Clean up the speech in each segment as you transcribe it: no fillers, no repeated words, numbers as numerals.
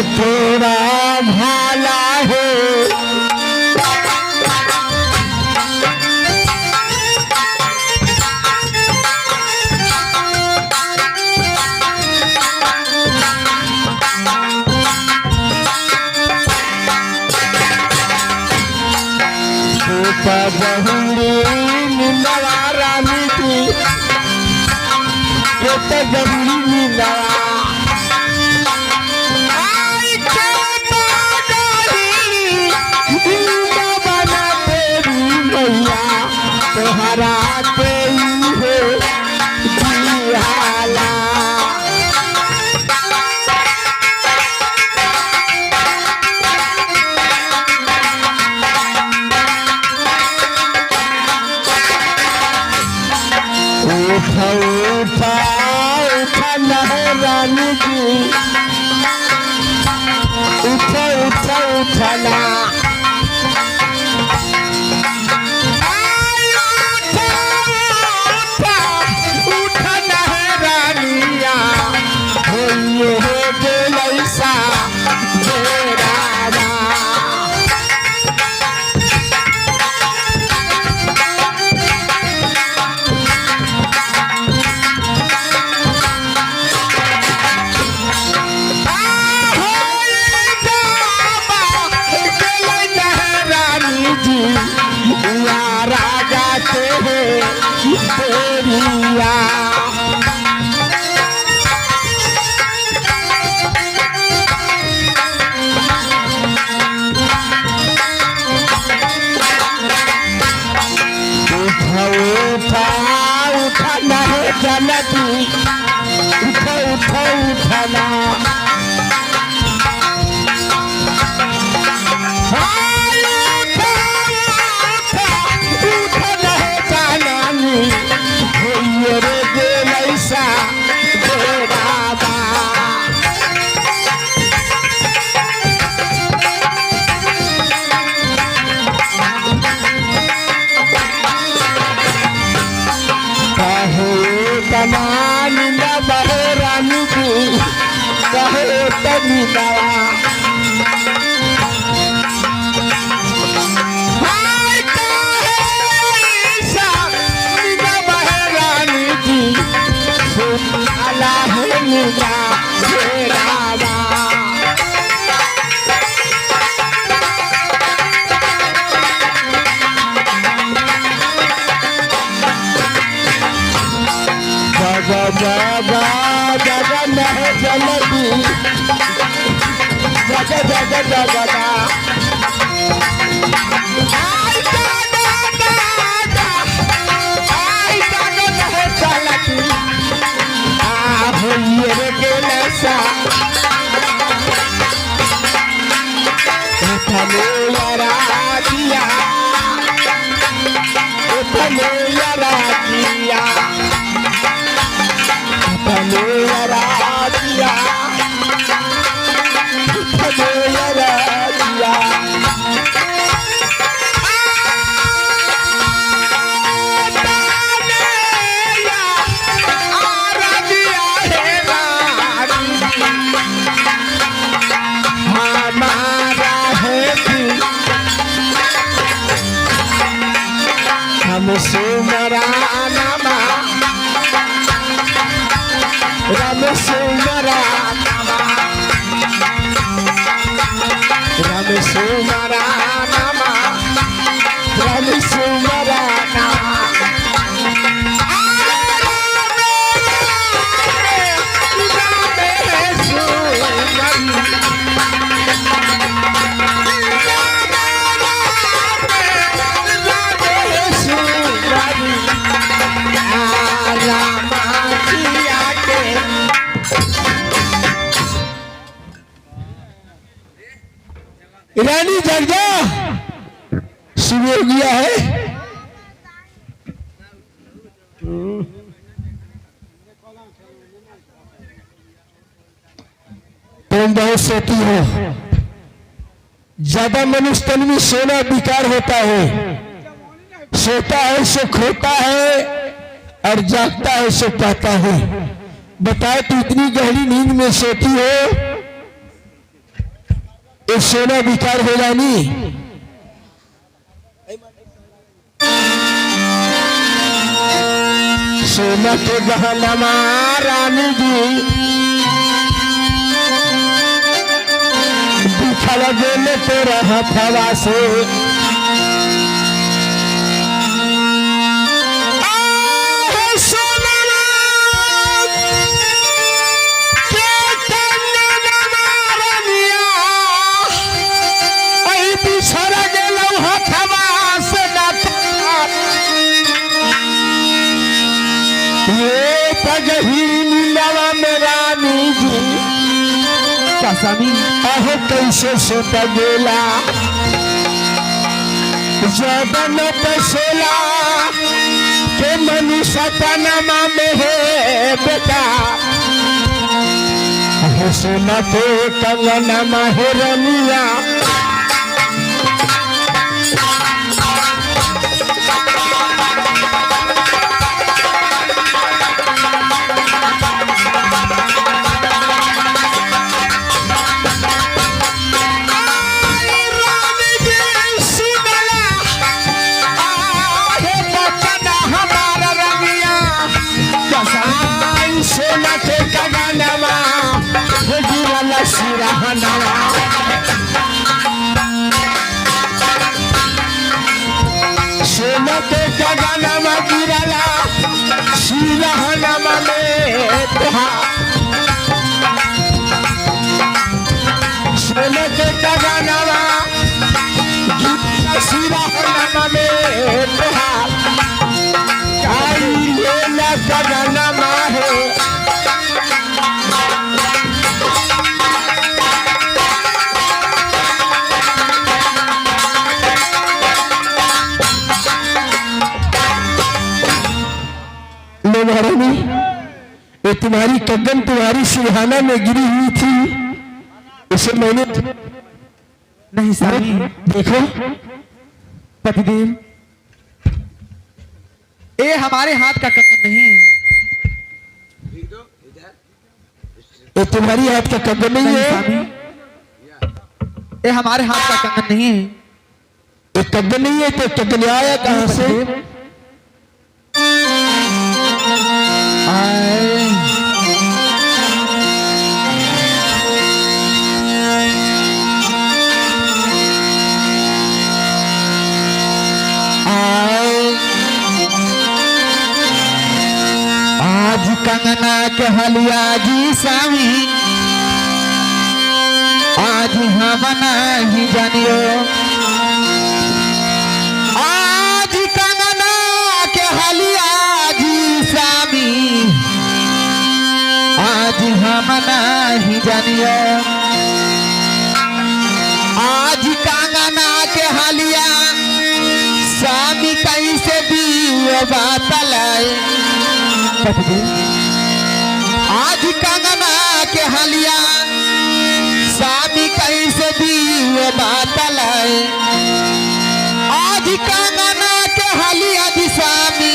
थोड़ा भाला है बहुरी निंदवा रानी की जबरी निंदवा हराते ही हो दिहाला उठा उठा उठा रानी की उठा उठा उठना जनती उठो उठो उठना निंदा बहे रानी की कहे तनी दवा निंदा बहे रानी की सुनाला है निंदा जगा जगा नह जलती जगा जगा जगा आई जगा नह चलती होइए के लसा उठले यारा दिया उठले यारा दिया हम सुमरा नमा रम सुमरा नमा रम सुमरा नमा रम सुमरा नमा रानी जग जा शुरू हो गया है। तुम बहुत सोती हो, ज्यादा मनुष्य तन में सोना बेकार होता है। सोता है सो खोता है और जागता है सो पाता है। बताए तो इतनी गहरी नींद में सोती हो ये सोना विकार हो जानी। सोना के गहना रानी जी बिखर गेले तेरा हथवा से। अहो कैसे सोता गेला जबन पसेला के मनुष्य तनमा में है बेटा। अहो सोना के कंगना महरनिया सोना के गगनमा गिरला सिरहनमा में सोना के गगनमा गिरला सिरहनमा में काई लेला गगनमा है। महारानी ये तुम्हारी कदम तुम्हारी सिरहाना में गिरी हुई थी, इसे मैंने नहीं स्वामी। देखो पतिदेव, ये हमारे हाथ का कंगन नहीं। ये तुम्हारी हाथ का कंगन नहीं है स्वामी, ये हमारे हाथ का कंगन नहीं है। ये कंगन नहीं है तो कंगन आया कहां से? आज कंगना के हलिया जी स्वामी, आज हम नहीं जानियो। आज कंगना के हलिया जी स्वामी, आज हम नहीं जानियो। आज कंगना के हलिया स्वामी कैसे दियो बातलाए। आज कंगना के हलिया स्वामी कैसे दियो बातलाए। आज कंगना के हलिया जी स्वामी,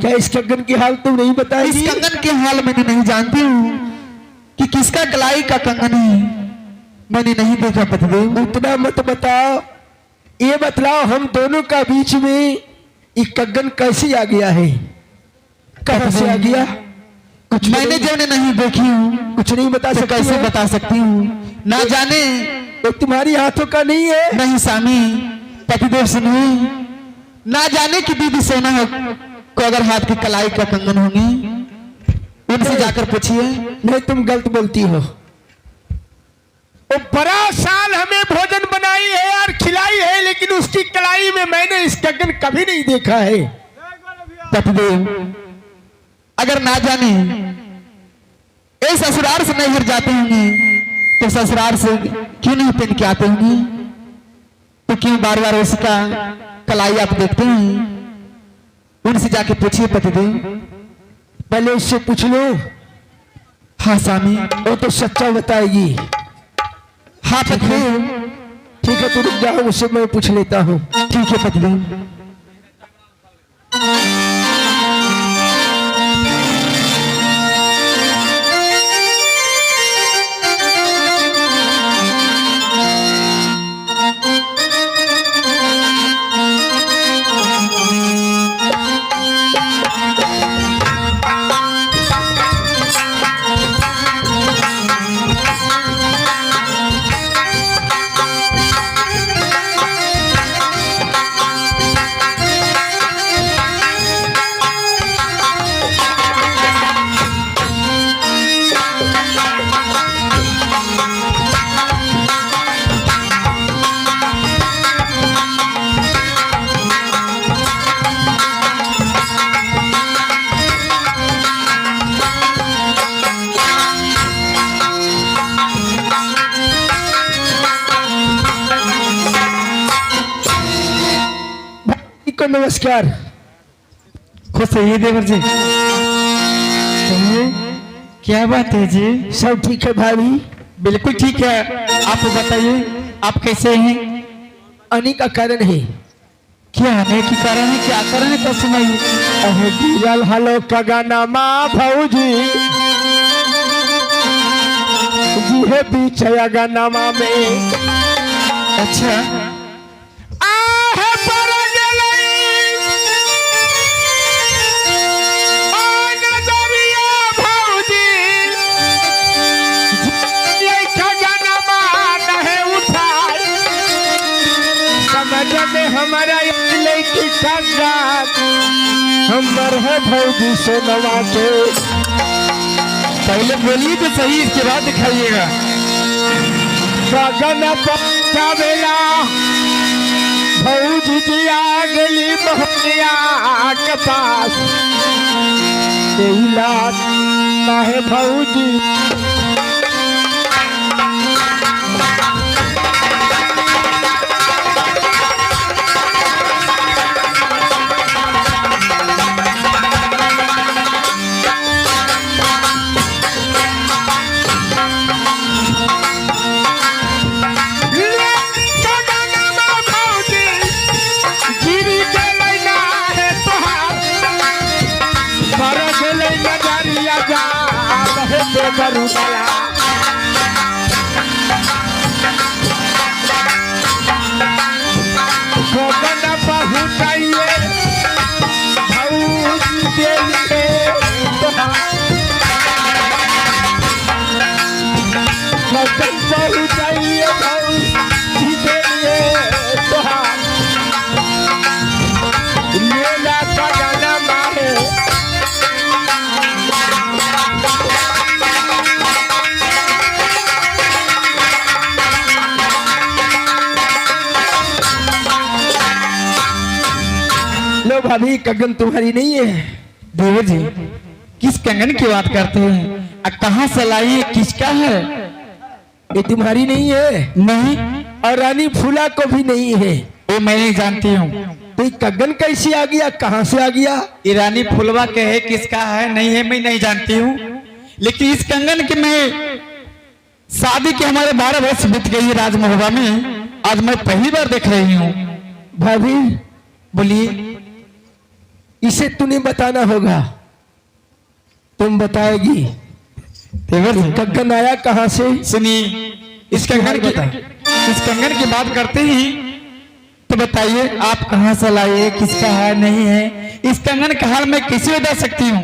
क्या इस कंगन की हाल तुम नहीं बताई? इस कंगन की हाल मैंने नहीं जानती हूँ। कि किसका कलाई का कंगन है, मैंने नहीं देखा पतिदेव। उतना मत बताओ, ये बतलाओ हम दोनों का बीच में ये कंगन कैसे आ गया है, कहाँ से आ गया? कुछ मैंने जो नहीं देखी हूँ, कुछ नहीं बता तो सकती कैसे हो? बता सकती हूँ? ना जाने। तो तुम्हारी हाथों का नहीं है? नहीं स्वामी, पतिदेव सुनिए, ना जाने कि दीदी सोना को अगर हाथ की कलाई का कंगन होंगी, उनसे जाकर पूछिए। नहीं, तुम गलत बोलती हो। वो बड़ा साल हमें भोजन बनाई है और खिलाई है, लेकिन उसकी कलाई में मैंने इस कंगन कभी नहीं देखा है। पतिदेव अगर ना जाने ये ससुराल से नहीं हट जाते होंगे, तो ससुराल से क्यों नहीं पहन के आते होंगे? तो क्यों बार बार उसका कलाई आप देखते हैं? उनसे जाके पूछिए पतिदेव। पहले उससे पूछ लो। हाँ स्वामी। वो तो सच्चा बताएगी। हाँ पतिदेव। ठीक है, तू रुक जाओ, उससे मैं पूछ लेता हूँ। ठीक है पतिदेव। को नमस्कार। खुश रहिए देवर जी। कहिए क्या बात है जी? सब ठीक है भाभी? बिल्कुल ठीक है। आप बताइए आप कैसे हैं? आने का कारण है क्या आने की कारण है? क्या कारण है तो सुनाइए। अहे गिरल हलो का गाना माँ भौजी जी है बीच गाना माँ में। अच्छा हमारा लड़की हमर है भौजी से नवा के। पहले बोलिए तो सही, इसके बाद दिखाइएगा। गगन पहुंचावेला भौजी जी आगली मोहनिया के पास ना है भौजी। लो भाभी, कंगन तुम्हारी नहीं है। देवर जी किस कंगन की बात करते हैं? कहाँ से लाई? किसका है? ये तुम्हारी नहीं है? नहीं। और रानी फूला को भी नहीं है। ये मैं नहीं जानती हूँ। तो ये कंगन कैसे आ गया, कहाँ से आ गया? ये रानी फुलवा के है, किसका है नहीं है मैं नहीं जानती हूँ। लेकिन इस कंगन के मैं शादी के हमारे 12 वर्ष बीत गई है राजमहल में, आज मैं पहली बार देख रही हूँ। भाभी बोलिए। इसे तूने बताना होगा, तुम बताएगी। देवर जी कंगन आया कहाँ से? सुनिए, इस कंगन की बात करते ही तो बताइए आप कहाँ से लाए, किसका है नहीं है? इस कंगन का हाल मैं किसी को बता सकती हूँ?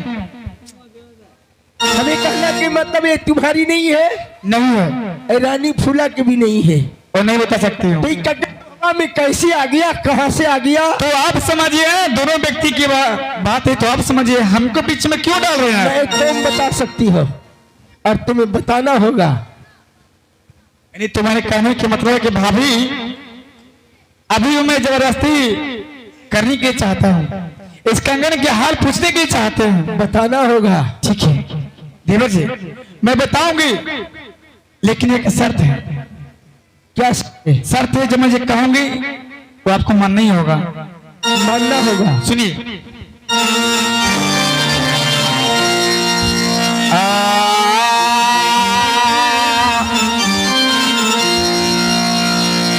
हमें कहना कि मतलब ये तुम्हारी नहीं है? नहीं है, रानी फूला की भी नहीं है। और नहीं बता सकती हूँ। तो ये कंगन में कैसे आ गया, कहाँ से आ गया? तो आप समझिए, दोनों व्यक्ति की बात है तो आप समझिए, हमको बीच में क्यों डाल रहे हैं? मैं तुम बता सकती हो और तुम्हें बताना होगा। यानी तुम्हारे कहने के मतलब है कि भाभी अभी मैं जबरदस्ती करने के चाहता हूँ, इस कंगन के हाल पूछने के चाहते हैं, बताना होगा। ठीक है देवर जी, मैं बताऊंगी, लेकिन एक शर्त है। क्या शर्त है, जो मैं जो कहूंगी वो आपको मानना ही होगा। मानना होगा। सुनिए,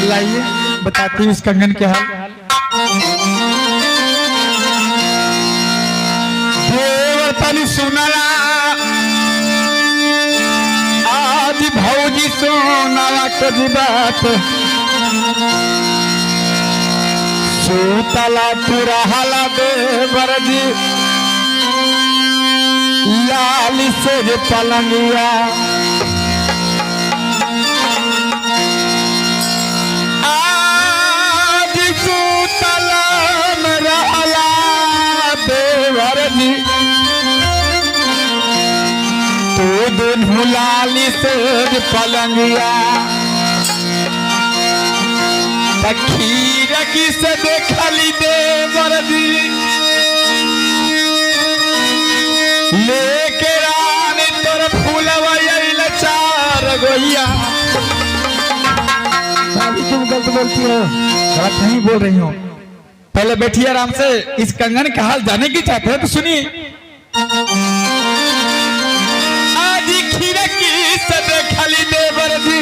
लाइए बताती हूँ इस कंगन के हाल। देवतन सुनला आज भौजी सोनाला कजी बात, सूतला तुरा हाला देवर जी लाली से जे पलंगिया, आज सूतला में रहला देवर जी, तू दुन्हु लाली से जे पलंगिया, खीर की से देखली देवर जी लेके रानी तोर फूलवा चार गोइया। तुम गलत बोलती हो। गलत नहीं बोल रही हूँ, पहले बैठिए आराम से, इस कंगन का हाल जाने की चाहते हैं तो सुनिए। आज खिड़की से देखली देवर जी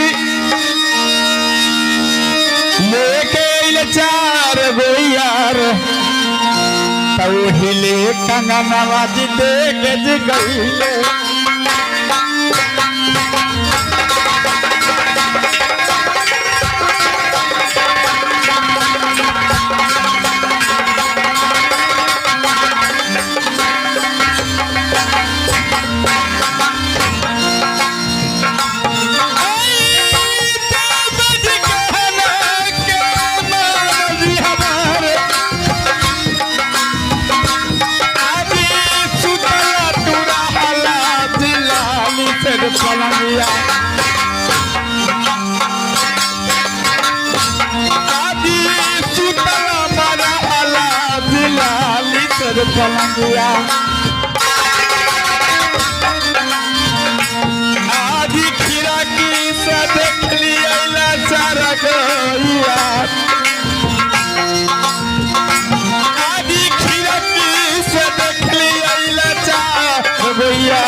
लेके चार गोइयार, तो हिले कंगनवा जी देके जी गईले, पलंगिया आदि सुतला मारा हला दिलाली तेरे पलंगिया, आदि खिड़की से देख लिया चारा गोइया, आदि खिड़की से देख लिया चारा गोइया,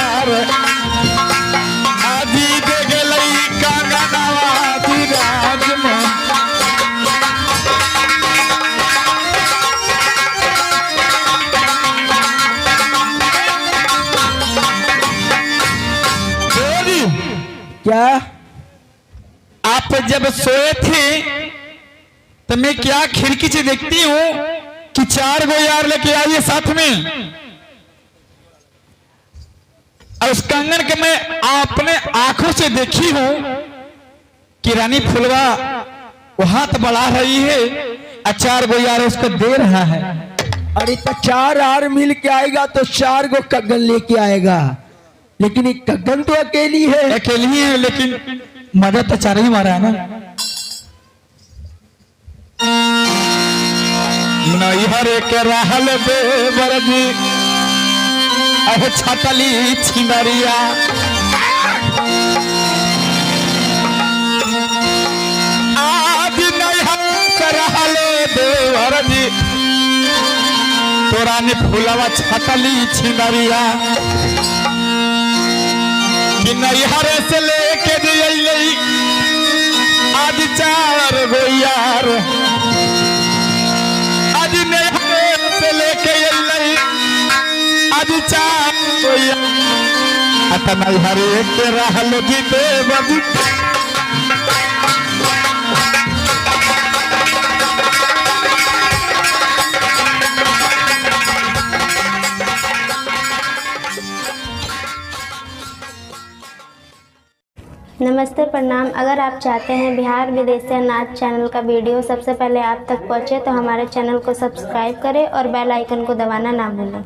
क्या आप जब सोए थे तो मैं क्या खिड़की से देखती हूँ कि चार गो यार लेके आइए साथ में, और उस कंगन के मैं अपने आंखों से देखी हूँ कि रानी फुलवा वो हाथ बढ़ा रही है और चार गो यार उसको दे रहा है। अरे तो चार आर मिल के आएगा तो चार गो कंगन लेके आएगा, लेकिन एक कंगन तो अकेली है। अकेली है, लेकिन मदद तो चार ही मारा है ना। नैहर के रहल बेवर जी अहो छटली छिंदरिया, आज नैहर के रहल बेवर जी तोरा ने फूलवा छटली छिंदरिया, कि नैहर से लेके दिए आज चार गो यार, आज नैहर से लेके आज चार गो यार, अतना हरे के रहलो जी देवजी नमस्ते प्रणाम। अगर आप चाहते हैं बिहार विदेशिया नाच चैनल का वीडियो सबसे पहले आप तक पहुंचे तो हमारे चैनल को सब्सक्राइब करें और बेल आइकन को दबाना ना भूलें।